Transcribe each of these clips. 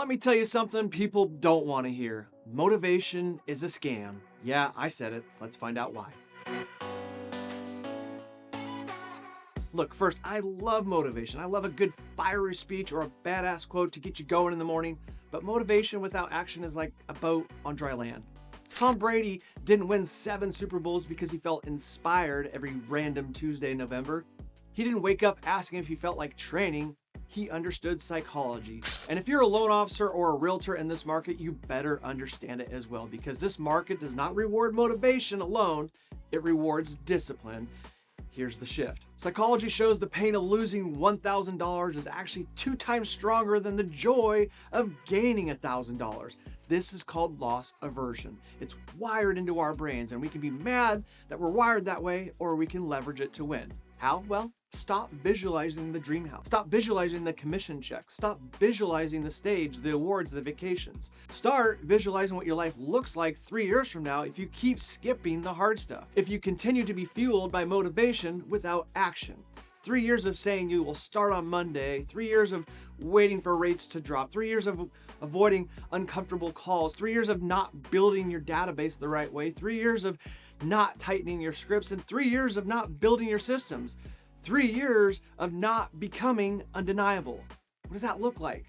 Let me tell you something people don't want to hear. Motivation is a scam. Yeah, I said it. Let's find out why. Look, first, I love motivation. I love a good fiery speech or a badass quote to get you going in the morning, but motivation without action is like a boat on dry land. Tom Brady didn't win 7 Super Bowls because he felt inspired every random Tuesday in November. He didn't wake up asking if he felt like training. He understood psychology. And if you're a loan officer or a realtor in this market, you better understand it as well, because this market does not reward motivation alone, it rewards discipline. Here's the shift. Psychology shows the pain of losing $1,000 is actually 2 times stronger than the joy of gaining $1,000. This is called loss aversion. It's wired into our brains, and we can be mad that we're wired that way, or we can leverage it to win. How? Well, stop visualizing the dream house. Stop visualizing the commission check. Stop visualizing the stage, the awards, the vacations. Start visualizing what your life looks like 3 years from now if you keep skipping the hard stuff. If you continue to be fueled by motivation without action. 3 years of saying you will start on Monday, 3 years of waiting for rates to drop, 3 years of avoiding uncomfortable calls, 3 years of not building your database the right way, 3 years of not tightening your scripts, and 3 years of not building your systems, 3 years of not becoming undeniable. What does that look like?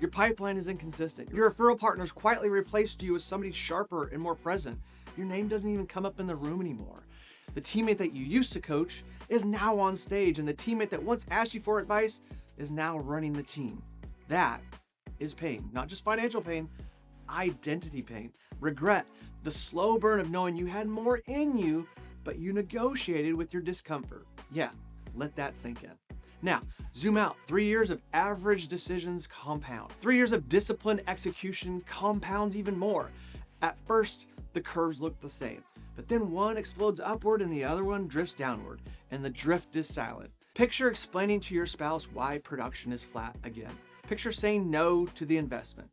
Your pipeline is inconsistent. Your referral partners quietly replaced you with somebody sharper and more present. Your name doesn't even come up in the room anymore. The teammate that you used to coach is now on stage, and the teammate that once asked you for advice is now running the team. That is pain, not just financial pain, identity pain, regret, the slow burn of knowing you had more in you, but you negotiated with your discomfort. Yeah, let that sink in. Now, zoom out. 3 years of average decisions compound. 3 years of disciplined execution compounds even more. At first, the curves look the same, but then one explodes upward and the other one drifts downward, and the drift is silent. Picture explaining to your spouse why production is flat again. Picture saying no to the investment,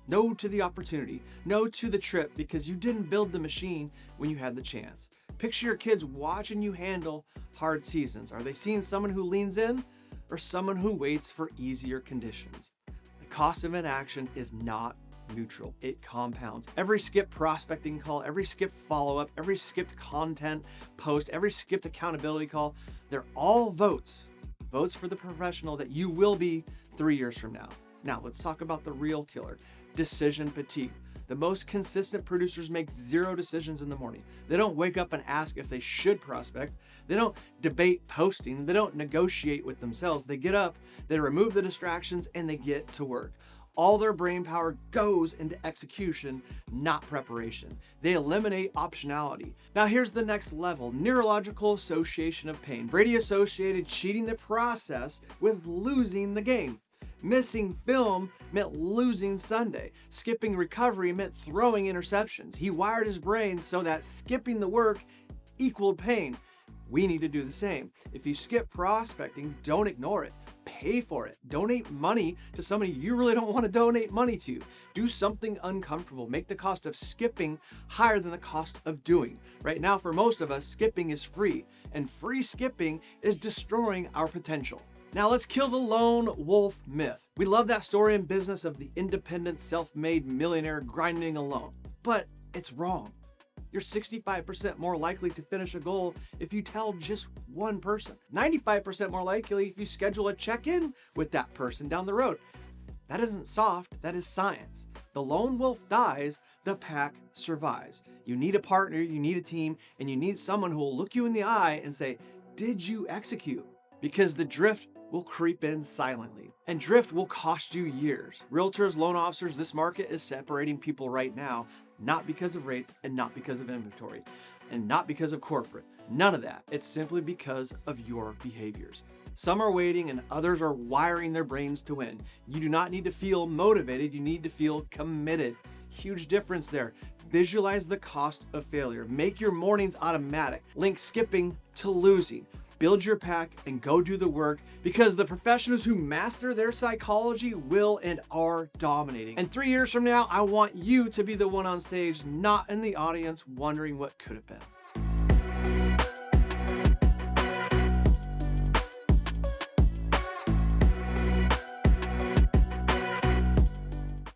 no to the opportunity, no to the trip because you didn't build the machine when you had the chance. Picture your kids watching you handle hard seasons. Are they seeing someone who leans in or someone who waits for easier conditions? The cost of inaction is not neutral. It compounds. Every skipped prospecting call, every skipped follow-up, every skipped content post, every skipped accountability call, they're all votes for the professional that you will be 3 years from now. Now, let's talk about the real killer, decision fatigue. The most consistent producers make 0 decisions in the morning. They don't wake up and ask if they should prospect. They don't debate posting. They don't negotiate with themselves. They get up, they remove the distractions, and they get to work. All their brain power goes into execution, not preparation. They eliminate optionality. Now here's the next level, neurological association of pain. Brady associated cheating the process with losing the game. Missing film meant losing Sunday. Skipping recovery meant throwing interceptions. He wired his brain so that skipping the work equaled pain. We need to do the same. If you skip prospecting, don't ignore it. Pay for it. Donate money to somebody you really don't want to donate money to. Do something uncomfortable. Make the cost of skipping higher than the cost of doing. Right now, for most of us, skipping is free, and free skipping is destroying our potential. Now let's kill the lone wolf myth. We love that story in business of the independent, self-made millionaire grinding alone, but it's wrong. You're 65% more likely to finish a goal if you tell just one person. 95% more likely if you schedule a check-in with that person down the road. That isn't soft, that is science. The lone wolf dies, the pack survives. You need a partner, you need a team, and you need someone who will look you in the eye and say, did you execute? Because the drift will creep in silently, and drift will cost you years. Realtors, loan officers, this market is separating people right now, not because of rates and not because of inventory and not because of corporate. None of that. It's simply because of your behaviors. Some are waiting and others are wiring their brains to win. You do not need to feel motivated. You need to feel committed. Huge difference there. Visualize the cost of failure. Make your mornings automatic. Link skipping to losing. Build your pack and go do the work, because the professionals who master their psychology will and are dominating. And 3 years from now, I want you to be the one on stage, not in the audience wondering what could have been.